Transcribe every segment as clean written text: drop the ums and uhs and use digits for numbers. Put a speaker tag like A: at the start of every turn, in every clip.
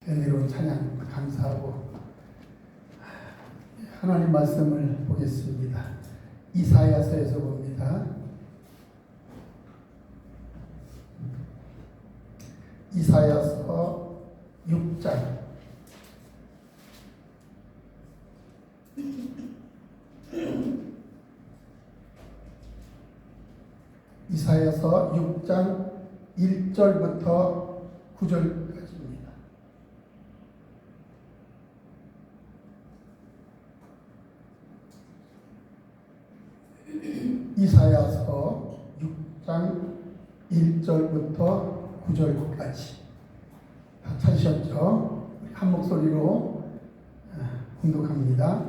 A: 은혜로운 찬양 감사하고 하나님 말씀을 보겠습니다. 이사야서에서 봅니다. 이사야서 6장 이사야서 6장 1절부터 9절까지입니다. 이사야서 6장 1절부터 9절까지 다 찾으셨죠? 한 목소리로 공독합니다.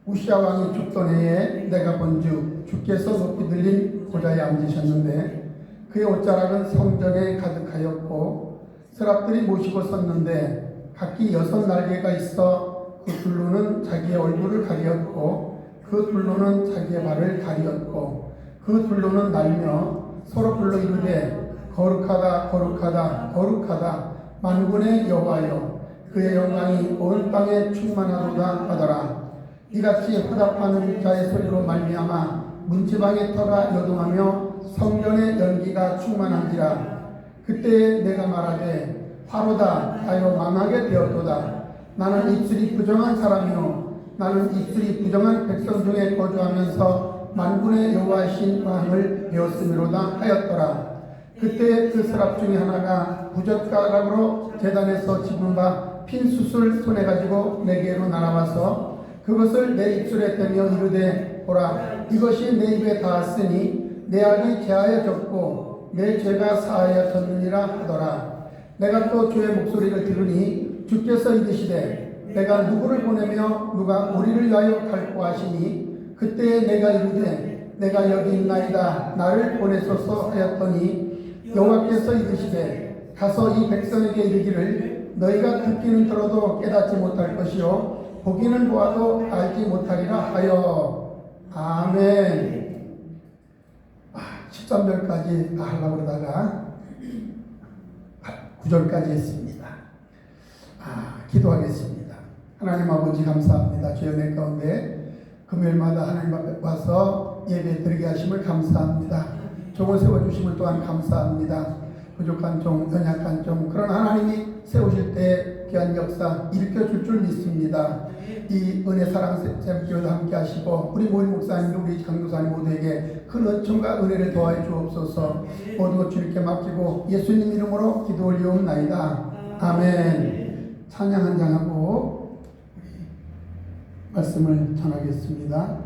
A: 우시아 왕이 죽던 해에 내가 본즉 주께서 높이 들린 보좌에 앉으셨는데 그의 옷자락은 성전에 가득하였고 서랍들이 모시고 섰는데 각기 6날개가 있어 그 둘로는 자기의 얼굴을 가리었고 그 둘로는 자기의 발을 가리었고 그 둘로는 날며 서로 불러 이르되 거룩하다 거룩하다 거룩하다 만군의 여호와여 그의 영광이 온 땅에 충만하도다 하더라. 이같이 화답하는 자의 소리로 말미암아 문지방의 터가 여동하며 성전의 연기가 충만한지라. 그때 내가 말하되 화로다 하여 망하게 되었도다. 나는 입술이 부정한 사람이요 나는 입술이 부정한 백성 중에 거주하면서 만군의 여호와이신 왕을 배웠음이로다 하였더라. 그때 그 서랍 중에 하나가 부젓가락으로 제단에서 집은 바 핀 숯을 손에 가지고 내게로 날아와서 그것을 내 입술에 대며 이르되 보라 이것이 내 입에 닿았으니 내 악이 제하여졌고 내 죄가 사하여졌느니라 하더라. 내가 또 주의 목소리를 들으니 주께서 이르시되 내가 누구를 보내며 누가 우리를 위하여 갈고 하시니 그때에 내가 이르되 내가 여기 있나이다 나를 보내소서 하였더니 여호와께서 이르시되 가서 이 백성에게 이르기를 너희가 듣기는 들어도 깨닫지 못할 것이요 보기는 보아도 알지 못하리라 하여. 아멘. 13절까지 하려고 그러다가 9절까지 했습니다. 기도하겠습니다. 하나님 아버지 감사합니다. 주의 은혜 가운데 금요일마다 하나님 앞에 와서 예배 드리게 하심을 감사합니다. 종을 세워주심을 또한 감사합니다. 부족한 종, 연약한 종, 그런 하나님이 세우실 때 귀한 역사 일으켜 줄 믿습니다. 이 은혜 사랑 샘교도 함께 하시고 우리 모임 목사님, 우리 강도사님 모두에게 큰 은총과 은혜를 더하여 주옵소서. 모두 주님께 맡기고 예수님 이름으로 기도 올리옵나이다. 아멘. 찬양 한 장 하고 말씀을 전하겠습니다.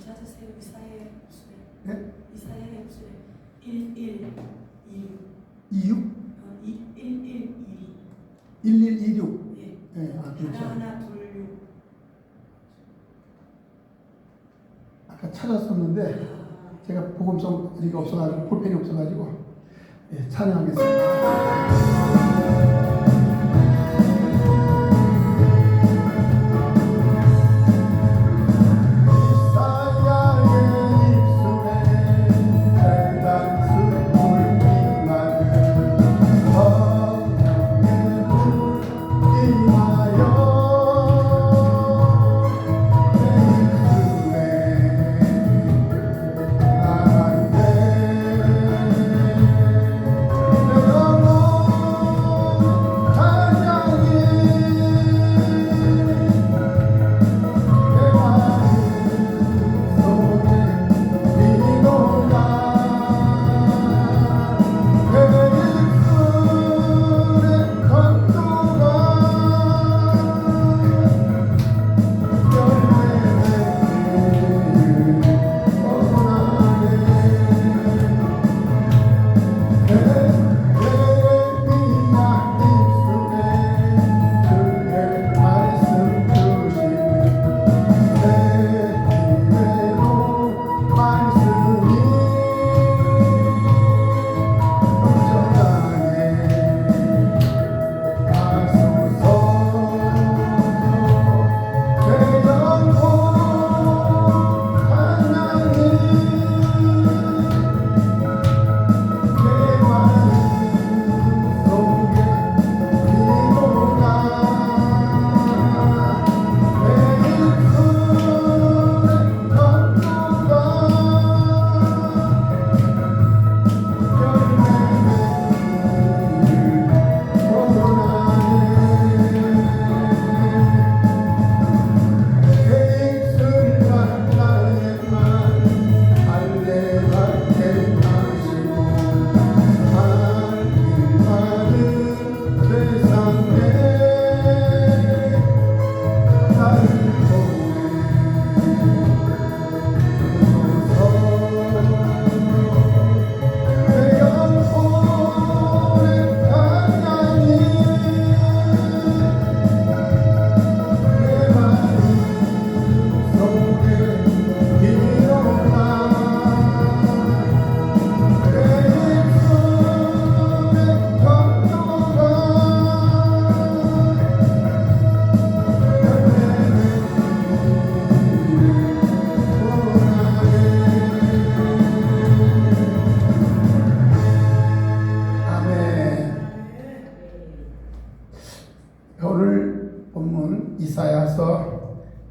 B: 찾으세요. 이사야의 목소리.
A: 네?
B: 이사야의 목소리. 1126.
A: 26?
B: 1126.
A: 1126.
B: 예.
A: 네, 그렇죠.
B: 하나 둘 육.
A: 아까 찾았었는데 제가 복음성 이게 없어가지고 볼펜이 없어가지고 찬양하겠습니다.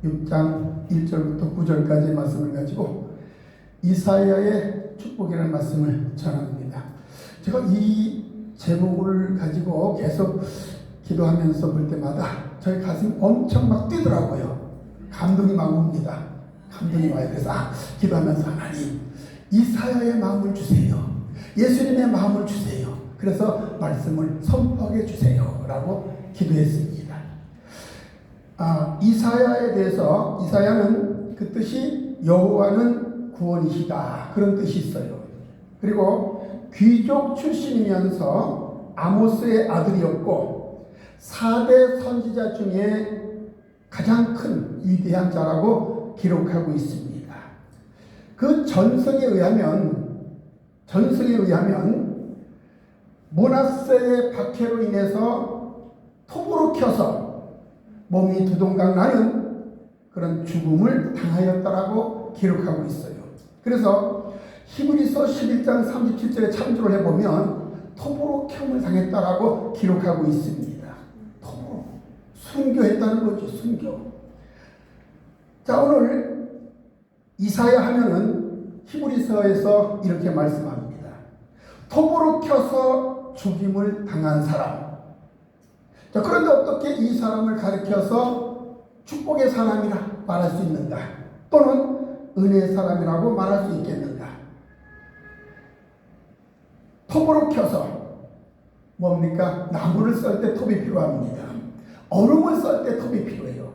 A: 6장 1절부터 9절까지 말씀을 가지고 이사야의 축복이라는 말씀을 전합니다. 제가 이 제목을 가지고 계속 기도하면서 볼 때마다 저희 가슴이 엄청 막 뛰더라고요. 감동이 막 옵니다. 감동이 와요. 그래서 기도하면서 하나님 이사야의 마음을 주세요. 예수님의 마음을 주세요. 그래서 말씀을 선포하게 주세요 라고 기도했습니다. 이사야에 대해서 이사야는 그 뜻이 여호와는 구원이시다 그런 뜻이 있어요. 그리고 귀족 출신이면서 아모스의 아들이었고 4대 선지자 중에 가장 큰 위대한 자라고 기록하고 있습니다. 그 전성에 의하면 므낫세의 박해로 인해서 톱으로 켜서 몸이 두동강 나는 그런 죽음을 당하였다라고 기록하고 있어요. 그래서 히브리서 11장 37절에 참조를 해보면 톱으로 켬을 당했다라고 기록하고 있습니다. 톱으로 순교했다는 거죠. 순교. 자, 오늘 이사야 하면은 히브리서에서 이렇게 말씀합니다. 톱으로 켜서 죽임을 당한 사람. 자, 그런데 어떻게 이 사람을 가리켜서 축복의 사람이라 말할 수 있는가? 또는 은혜의 사람이라고 말할 수 있겠는가? 톱으로 켜서 뭡니까? 나무를 썰 때 톱이 필요합니다. 얼음을 썰 때 톱이 필요해요.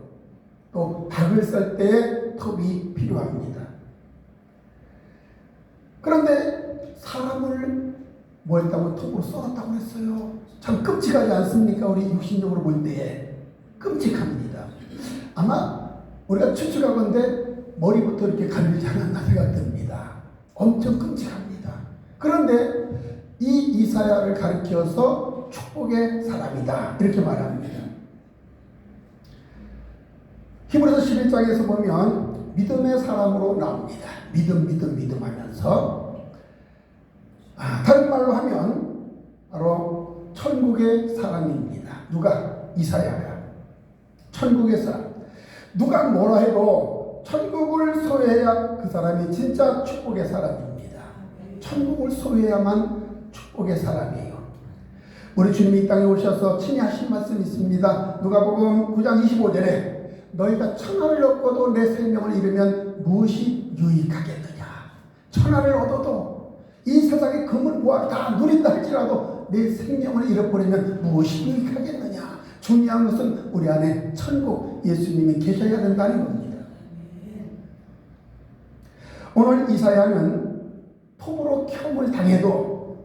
A: 또 닭을 썰 때 톱이 필요합니다. 그런데 사람을 뭐 했다고 톱으로 썰었다고 했어요. 참 끔찍하지 않습니까? 우리 육신적으로 볼 때에 끔찍합니다. 아마 우리가 추측하건대 머리부터 이렇게 갈리지 않았나 생각됩니다. 엄청 끔찍합니다. 그런데 이 이사야를 가리켜서 축복의 사람이다 이렇게 말합니다. 히브리서 11장에서 보면 믿음의 사람으로 나옵니다. 믿음 하면서 다른 말로 하면 바로 천국의 사람입니다. 누가? 이사야가 천국의 사람. 누가 뭐라 해도 천국을 소유해야 그 사람이 진짜 축복의 사람입니다. 천국을 소유해야만 축복의 사람이에요. 우리 주님이 이 땅에 오셔서 친히 하신 말씀이 있습니다. 누가복음 9장 25절에 너희가 천하를 얻고도 내 생명을 잃으면 무엇이 유익하겠느냐. 천하를 얻어도 이 세상의 금을 보아 다 누린다 할지라도 내 생명을 잃어버리면 무엇이 유익하겠느냐. 중요한 것은 우리 안에 천국 예수님이 계셔야 된다는 겁니다. 오늘 이사야는 톱으로 켬을 당해도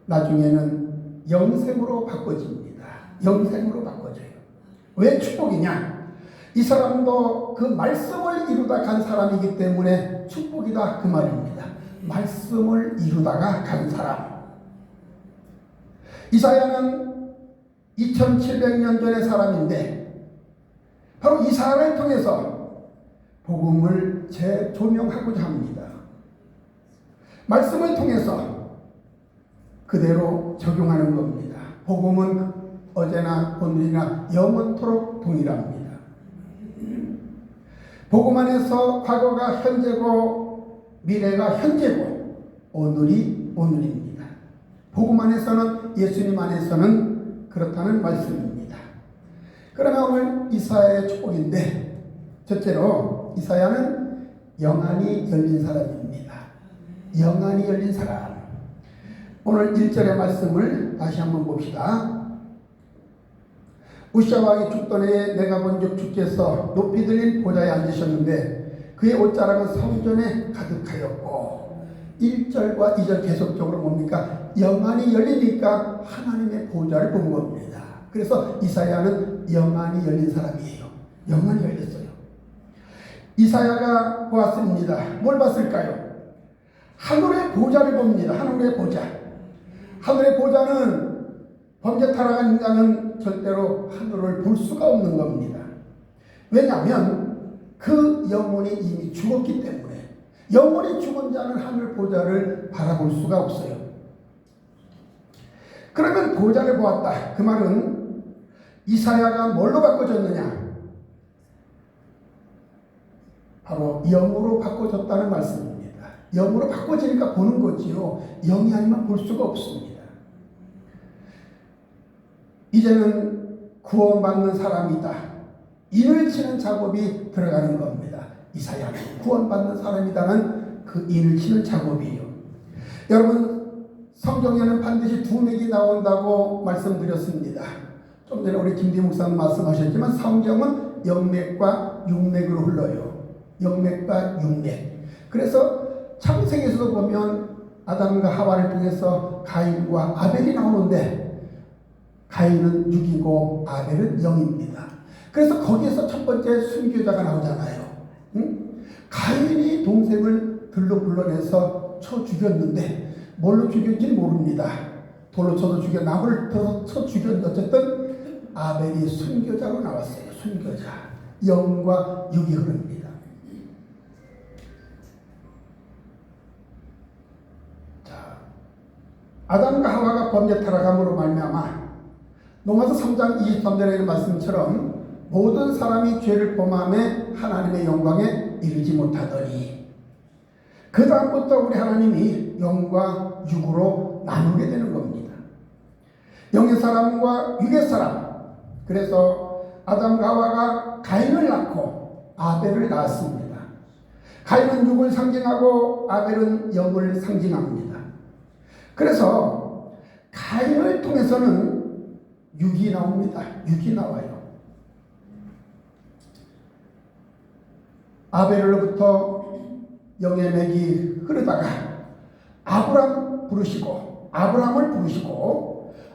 A: 나중에는 영생으로 바꿔집니다. 영생으로 바꿔져요. 왜 축복이냐? 이 사람도 그 말씀을 이루다 간 사람이기 때문에 축복이다 그 말입니다. 말씀을 이루다가 간 사람. 이사야는 2700년 전의 사람인데 바로 이사야를 통해서 복음을 재조명하고자 합니다. 말씀을 통해서 그대로 적용하는 겁니다. 복음은 어제나 오늘이나 영원토록 동일합니다. 복음 안에서 과거가 현재고 미래가 현재고 오늘이 오늘입니다. 복음 안에서는 예수님 안에서는 그렇다는 말씀입니다. 그러면 오늘 이사야의 축복인데 첫째로 이사야는 영안이 열린 사람입니다. 영안이 열린 사람. 오늘 1절의 말씀을 다시 한번 봅시다. 우시아 왕이 죽던 해에 내가 본즉 주께서 높이 들린 보좌에 앉으셨는데 그의 옷자락은 성전에 가득하였고 1절과 2절 계속적으로 뭡니까? 영안이 열리니까 하나님의 보좌를 본 겁니다. 그래서 이사야는 영안이 열린 사람이에요. 영안이 열렸어요. 이사야가 보았습니다. 뭘 봤을까요? 하늘의 보좌를 봅니다. 하늘의 보좌. 하늘의 보좌는 범죄 타락한 인간은 절대로 하늘을 볼 수가 없는 겁니다. 왜냐하면 그 영혼이 이미 죽었기 때문에 영혼이 죽은 자는 하늘 보좌를 바라볼 수가 없어요. 그러면 보좌를 보았다. 그 말은 이사야가 뭘로 바꿔졌느냐? 바로 영으로 바꿔졌다는 말씀입니다. 영으로 바꿔지니까 보는 거지요. 영이 아니면 볼 수가 없습니다. 이제는 구원받는 사람이다. 인을 치는 작업이 들어가는 겁니다. 이사야는 구원받는 사람이다는 그 인을 치는 작업이에요. 여러분, 성경에는 반드시 두 맥이 나온다고 말씀드렸습니다. 좀 전에 우리 김디 목사님 말씀하셨지만 성경은 영맥과 육맥으로 흘러요. 영맥과 육맥. 그래서 창세기에서도 보면 아담과 하와를 통해서 가인과 아벨이 나오는데 가인은 육이고 아벨은 영입니다. 그래서 거기에서 첫 번째 순교자가 나오잖아요. 응? 가인이 동생을 들로 불러내서 쳐 죽였는데 뭘로 죽였는지 모릅니다. 돌로 쳐서 죽여 나무를 쳐 죽였는데 어쨌든 아벨이 순교자로 나왔어요. 순교자. 영과 육이 흐릅니다. 자, 아담과 하와가 범죄 타락함으로 말미암아 로마서 3장 23절에 있는 말씀처럼 모든 사람이 죄를 범함에 하나님의 영광에 이르지 못하더니 그 다음부터 우리 하나님이 영과 육으로 나누게 되는 겁니다. 영의 사람과 육의 사람. 그래서 아담과 하와가 가인을 낳고 아벨을 낳았습니다. 가인은 육을 상징하고 아벨은 영을 상징합니다. 그래서 가인을 통해서는 육이 나옵니다. 육이 나와요. 아벨로부터 영의 맥이 흐르다가 아브람을 부르시고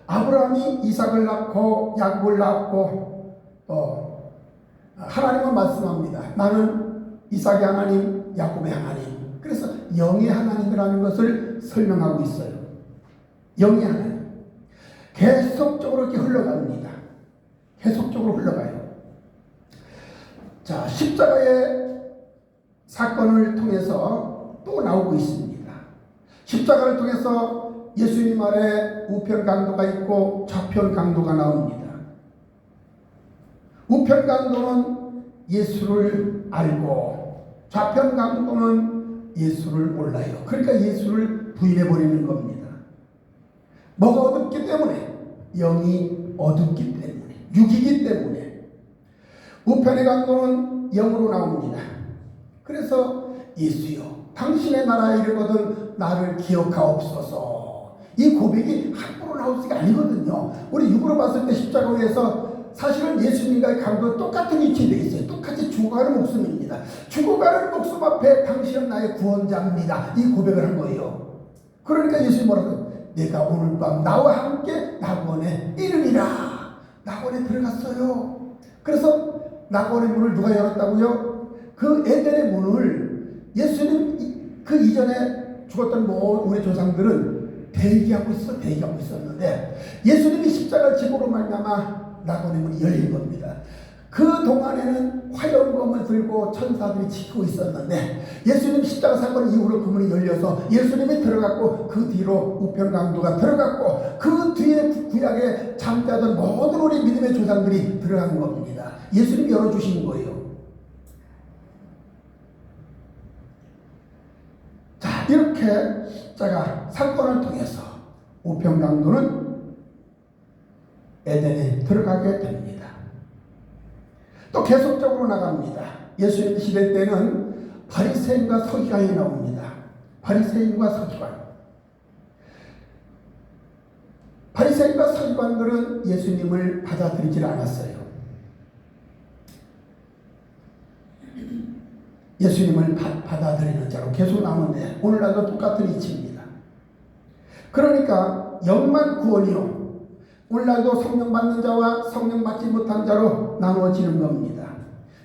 A: 아브람이 이삭을 낳고 야곱을 낳고 하나님은 말씀합니다. 나는 이삭의 하나님, 야곱의 하나님. 그래서 영의 하나님이라는 것을 설명하고 있어요. 영의 하나님. 계속적으로 이렇게 흘러갑니다. 계속적으로 흘러가요. 자, 십자가의 사건을 통해서 또 나오고 있습니다. 십자가를 통해서 예수님 아래 우편 강도가 있고 좌편 강도가 나옵니다. 우편 강도는 예수를 알고 좌편 강도는 예수를 몰라요. 그러니까 예수를 부인해버리는 겁니다. 뭐가 어둡기 때문에? 영이 어둡기 때문에, 육이기 때문에. 우편의 강도는 영으로 나옵니다. 그래서 예수여 당신의 나라에 이르거든 나를 기억하옵소서. 이 고백이 함부로 나올 수가 아니거든요. 우리 육으로 봤을 때 십자가 위에서 사실은 예수님과의 강도는 똑같은 위치에 되어 있어요. 똑같이 죽어가는 목숨입니다. 죽어가는 목숨 앞에 당신은 나의 구원자입니다. 이 고백을 한 거예요. 그러니까 예수님 뭐라고? 내가 오늘 밤 나와 함께 낙원에 이르리라. 낙원에 들어갔어요. 그래서 낙원의 문을 누가 열었다고요? 그 에덴의 문을 예수님 그 이전에 죽었던 우리 조상들은 대기하고 있었는데 예수님이 십자가를 지고로 말미암아 낙원의 문이 열린 겁니다. 그 동안에는 화염검을 들고 천사들이 지키고 있었는데 예수님 십자가 사건 이후로 그 문이 열려서 예수님이 들어갔고 그 뒤로 우편강도가 들어갔고 그 뒤에 구약에 잠자던 모든 우리 믿음의 조상들이 들어간 겁니다. 예수님이 열어주신 거예요. 자, 이렇게 십자가 사건을 통해서 우편강도는 에덴에 들어가게 됩니다. 또 계속적으로 나갑니다. 예수님 시대 때는 바리새인과 서기관이 나옵니다. 바리새인과 서기관. 바리새인과 서기관들은 예수님을 받아들이질 않았어요. 예수님을 받아들이는 자로 계속 나오는데 오늘날도 똑같은 이치입니다. 그러니까 영만 구원이요. 오늘날도 성령 받는 자와 성령 받지 못한 자로 나누어지는 겁니다.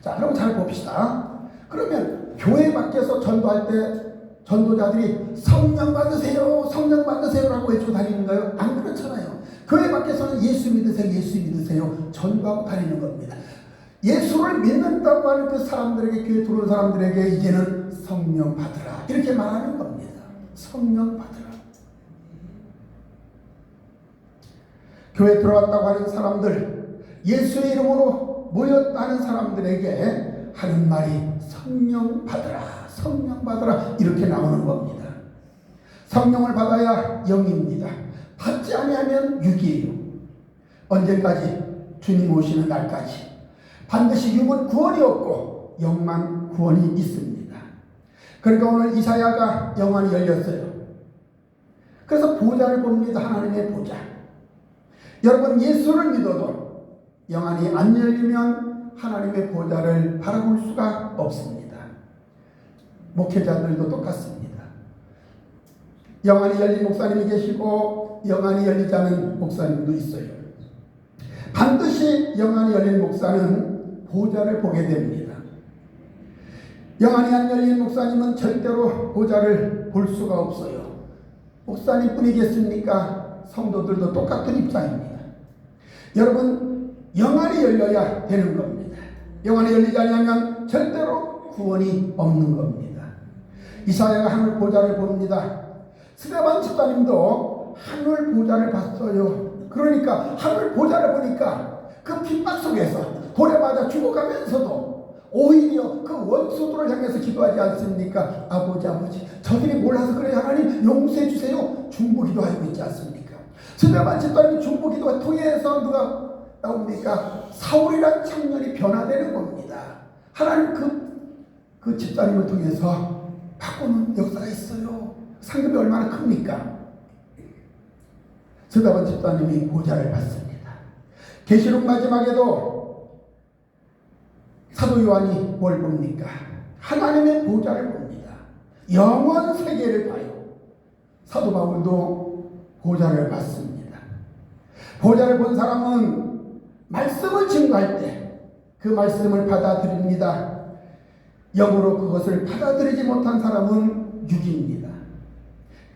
A: 자, 그럼 잘 봅시다. 그러면 교회 밖에서 전도할 때 전도자들이 성령 받으세요, 성령 받으세요라고 외치고 다니는가요? 안 그렇잖아요. 교회 밖에서는 예수 믿으세요, 예수 믿으세요 전도하고 다니는 겁니다. 예수를 믿는다고 하는 그 사람들에게, 교회 들어온 사람들에게 이제는 성령 받으라 이렇게 말하는 겁니다. 성령 받으라. 교회 들어왔다고 하는 사람들, 예수의 이름으로 모였다는 사람들에게 하는 말이 성령 받으라, 성령 받으라 이렇게 나오는 겁니다. 성령을 받아야 영입니다. 받지 아니하면 육이에요. 언제까지? 주님 오시는 날까지. 반드시 육은 구원이 없고 영만 구원이 있습니다. 그러니까 오늘 이사야가 영안이 열렸어요. 그래서 보좌를 봅니다. 하나님의 보좌. 여러분 예수를 믿어도 영안이 안 열리면 하나님의 보좌를 바라볼 수가 없습니다. 목회자들도 똑같습니다. 영안이 열린 목사님이 계시고 영안이 열리지 않은 목사님도 있어요. 반드시 영안이 열린 목사는 보좌를 보게 됩니다. 영안이 안 열린 목사님은 절대로 보좌를 볼 수가 없어요. 목사님뿐이겠습니까? 성도들도 똑같은 입장입니다. 여러분 영안이 열려야 되는 겁니다. 영안이 열리지 않으면 절대로 구원이 없는 겁니다. 이사야가 하늘 보좌를 봅니다. 스데반 집사님도 하늘 보좌를 봤어요. 그러니까 하늘 보좌를 보니까 그 핍박 속에서 돌에 맞아 죽어가면서도 오히려 그 원수들을 향해서 기도하지 않습니까? 아버지 저들이 몰라서 그래요. 하나님 용서해 주세요. 중보기도하고 있지 않습니까? 스데반 집사님이 중보기도가 통해서 누가 나옵니까? 사울이란 청년이 변화되는 겁니다. 하나님 그 집사님을 통해서 바꾸는 역사가 있어요. 상급이 얼마나 큽니까? 스데반 집사님이 보좌를 받습니다. 계시록 마지막에도 사도 요한이 뭘 봅니까? 하나님의 보좌를 봅니다. 영원 세계를 봐요. 사도 바울도 보좌를 받습니다. 보좌를 본 사람은 말씀을 증거할 때 그 말씀을 받아들입니다. 영으로 그것을 받아들이지 못한 사람은 육입니다.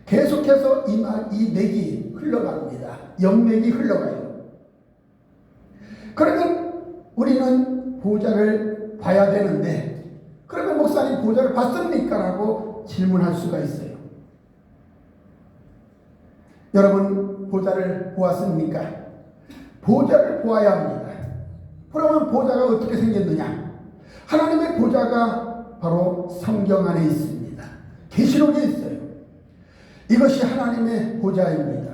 A: 계속해서 이 맥이 흘러갑니다. 영맥이 흘러가요. 그러면 우리는 보좌를 봐야 되는데 그러면 목사님 보좌를 봤습니까? 라고 질문할 수가 있어요. 여러분 보좌를 보았습니까? 보좌를 보아야 합니다. 그러면 보좌가 어떻게 생겼느냐? 하나님의 보좌가 바로 성경 안에 있습니다. 계시록에 있어요. 이것이 하나님의 보좌입니다.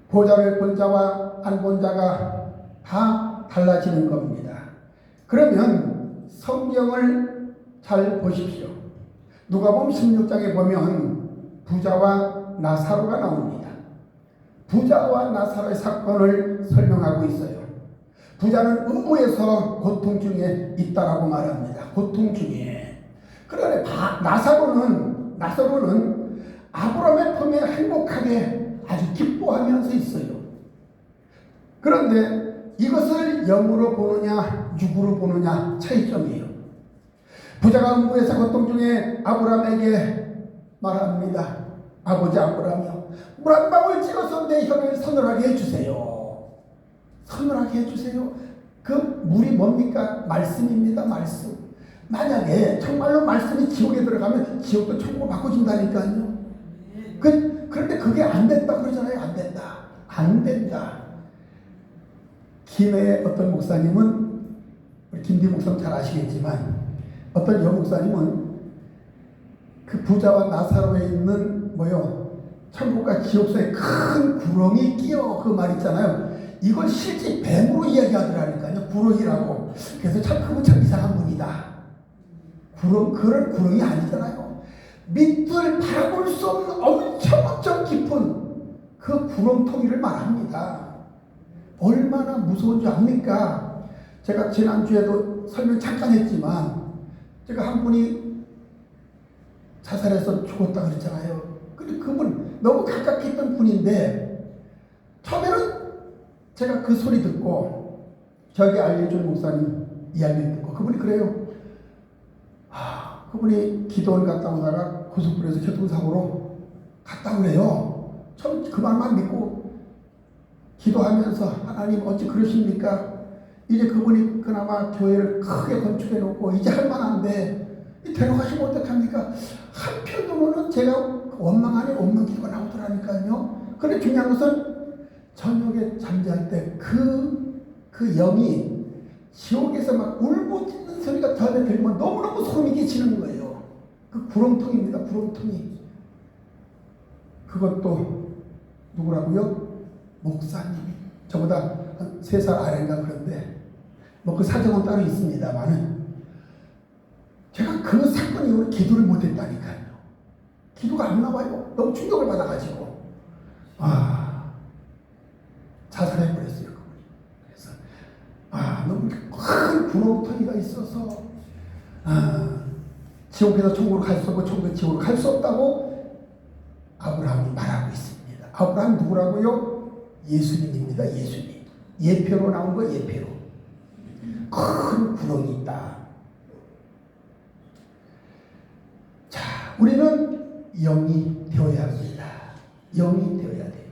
A: 보좌를 본 자와 안 본 자가 다 달라지는 겁니다. 그러면 성경을 잘 보십시오. 누가복음 16장에 보면 부자와 나사로가 나옵니다. 부자와 나사로의 사건을 설명하고 있어요. 부자는 음부에서 고통 중에 있다라고 말합니다. 고통 중에. 그런데 나사로는 아브라함의 품에 행복하게 아주 기뻐하면서 있어요. 그런데 이것을 영으로 보느냐 육으로 보느냐 차이점이에요. 부자가 음부에서 고통 중에 아브라함에게 말합니다. 아버지 아브라함이요, 물 한 방울 찍어서 내 혀를 서늘하게 해주세요. 서늘하게 해주세요. 그 물이 뭡니까? 말씀입니다. 말씀. 만약에 정말로 말씀이 지옥에 들어가면 지옥도 천국으로 바꿔준다니까요. 그런데 그게 안 됐다 그러잖아요. 안 된다. 김해의 어떤 목사님은, 김대 목사님 잘 아시겠지만, 어떤 여목사님은 그 부자와 나사로에 있는 천국과 지옥 사이에 큰 구렁이 끼어 그 말 있잖아요. 이걸 실제 뱀으로 이야기하더라니까요. 구렁이라고. 그래서 그분 참 이상한 분이다. 그런 구렁이 아니잖아요. 밑을 바라볼 수 없는 엄청 깊은 그 구렁텅이를 말합니다. 얼마나 무서운 줄 압니까? 제가 지난주에도 설명 잠깐 했지만, 제가 한 분이 자살해서 죽었다 그랬잖아요. 근데 그분 너무 가깝게 있던 분인데, 처음에는 제가 그 소리 듣고 저에게 알려준 목사님 이야기를 듣고 그분이 그래요. 그분이 기도원 갔다 오다가 고속도로에서 교통사고로 갔다 그래요. 처음 그 말만 믿고 기도하면서 하나님 어찌 그러십니까? 이제 그분이 그나마 교회를 크게 건축해 놓고 이제 할 만한데 데려가시면 어떡합니까? 한편으로는 제가 원망 안에 원망 기도가 나오더라니까요. 그런데 중요한 것은 저녁에 잠잘 때 그 영이 지옥에서 막 울부짖는 소리가 저 안에 들리면 너무너무 소름이 끼치는 거예요. 그 구렁텅입니다. 구렁텅이. 그것도 누구라고요? 목사님이. 저보다 한 3살 아래인가 그런데 뭐 그 사정은 따로 있습니다만은 제가 그 사건 이후로 기도를 못했다니까요. 기도가 안 나와요. 너무 충격을 받아가지고 자살해버렸어요. 그래서 너무 큰 구렁텅이가 있어서 지옥에서 천국으로 갈 수 없고 천국에서 지옥으로 갈 수 없다고 아브라함이 말하고 있습니다. 아브라함 누구라고요? 예수님입니다. 예수님. 예표로 나온 거 예표로. 큰 구렁이 있다. 자, 우리는 영이 되어야 합니다. 영이 되어야 돼요.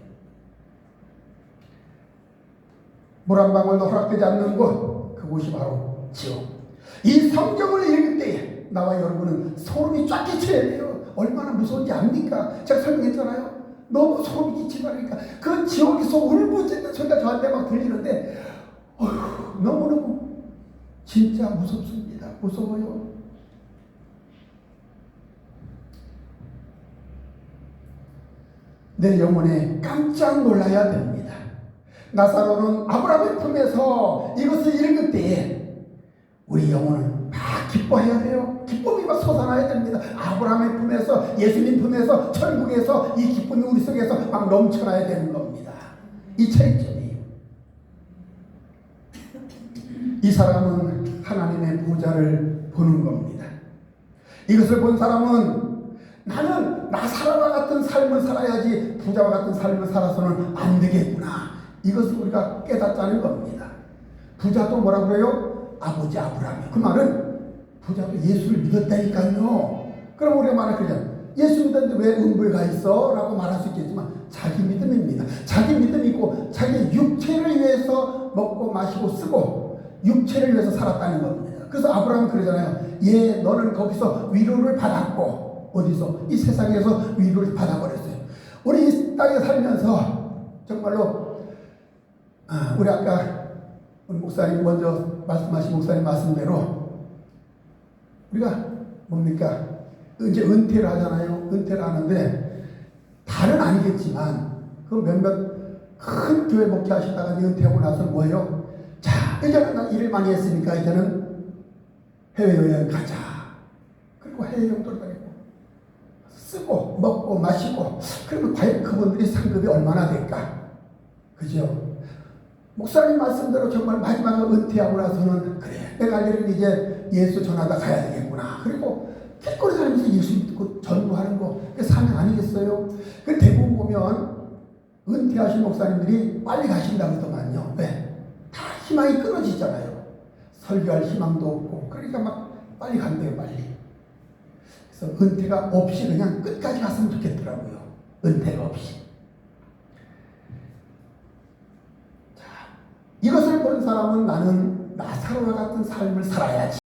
A: 물 한 방울도 허락되지 않는 곳, 그곳이 바로 지옥. 이 성경을 읽을 때에 나와 여러분은 소름이 쫙 끼쳐야 돼요. 얼마나 무서운지 압니까? 제가 설명했잖아요. 너무 소름이 끼치니까 그 지옥에서 울부짖는 소리가 저한테 막 들리는데 너무너무 진짜 무섭습니다. 무서워요. 내 영혼에 깜짝 놀라야 됩니다. 나사로는 아브라함의 품에서 이것을 읽을 때에 우리 영혼은 막 기뻐해야 돼요. 기쁨이 막 솟아나야 됩니다. 아브라함의 품에서, 예수님 품에서, 천국에서 이 기쁨이 우리 속에서 막 넘쳐나야 되는 겁니다. 이 차이점이에요. 이 사람은 하나님의 보좌를 보는 겁니다. 이것을 본 사람은 나는 나사로와 같은 삶을 살아야지 부자와 같은 삶을 살아서는 안 되겠구나. 이것을 우리가 깨닫자는 겁니다. 부자도 뭐라 그래요? 아버지 아브라함이. 그 말은 부자도 예수를 믿었다니까요. 그럼 우리가 말할 거잖아요. 예수 믿었는데 왜 음부에 가 있어? 라고 말할 수 있겠지만 자기 믿음입니다. 자기 믿음이고 자기 육체를 위해서 먹고 마시고 쓰고 육체를 위해서 살았다는 겁니다. 그래서 아브라함은 그러잖아요. 너는 거기서 위로를 받았고 어디서? 이 세상에서 위로를 받아버렸어요. 우리 이 땅에 살면서 정말로 우리 아까 우리 목사님 먼저 말씀하신 목사님 말씀대로 우리가 뭡니까? 이제 은퇴를 하잖아요. 은퇴를 하는데 다는 아니겠지만 그 몇몇 큰 교회 목회하시다가 은퇴하고 나서 뭐예요? 자, 이제는 나 일을 많이 했으니까 이제는 해외여행 가자. 그리고 해외여행 돌아다니고 쓰고 먹고 마시고 그러면 과연 그분들이 상급이 얼마나 될까? 그죠? 목사님 말씀대로 정말 마지막으로 은퇴하고 나서는 그래 내가 할 일은 이제 예수 전하다 가야 되겠구나. 그리고 길거리 다니면서 예수 믿고 전도하는 거 그게 사명 아니겠어요? 그 대부분 보면 은퇴하신 목사님들이 빨리 가신다고 하더만요. 왜? 다 희망이 끊어지잖아요. 설교할 희망도 없고 그러니까 막 빨리 간대요. 빨리. 그래서 은퇴가 없이 그냥 끝까지 갔으면 좋겠더라고요. 은퇴가 없이. 이것을 본 사람은 나는 나사로와 같은 삶을 살아야지.